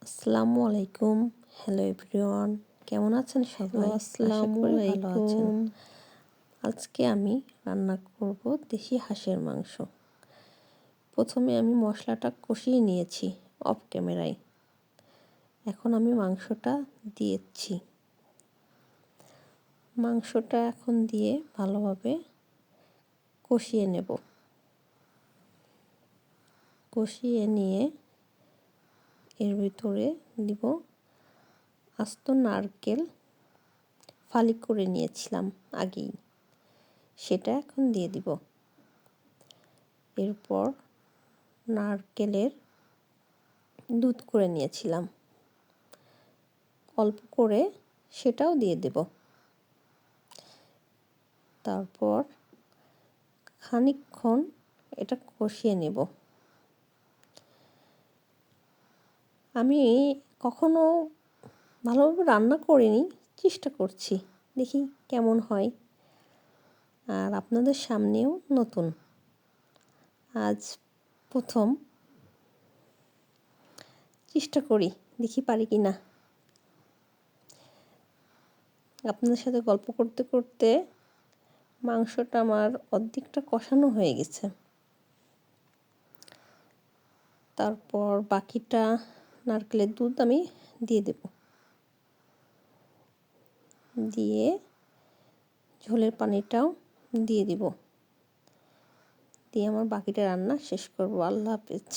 আসসালামু আলাইকুম। Hello everyone, কেমন আছেন সবাই? আশা করি ভালো আছেন। আজকে আমি রান্না করব দেশি হাঁসের মাংস। প্রথমে আমি মশলাটা কষিয়ে নিয়েছি অফ ক্যামেরায়। এখন আমি মাংসটা দিয়েছি। মাংসটা এখন দিয়ে ভালোভাবে কষিয়ে নেব। কষিয়ে নিয়ে এর ভিতরে দিব আস্ত নারকেল ফালি করে নিয়েছিলাম আগেই, সেটা এখন দিয়ে দিব। এরপর নারকেলের দুধ করে নিয়েছিলাম অল্প করে, সেটাও দিয়ে দেব। তারপর খানিকক্ষণ এটা কষিয়ে নেব। আমি কখনো ভালোভাবে রান্না করিনি, চেষ্টা করছি, দেখি কেমন হয়। আর আপনাদের সামনেও নতুন, আজ প্রথম চেষ্টা করি, দেখি পারি কি না। আপনাদের সাথে গল্প করতে করতে মাংসটা আমার অর্ধেকটা কষানো হয়ে গেছে। তারপর বাকিটা নারকেলের দুধ আমি দিয়ে দেব। দিয়ে ঝোলের পানিটাও দিয়ে দিব। দিয়ে আমার বাকিটা রান্না শেষ করব। আল্লাহ হাফেজ।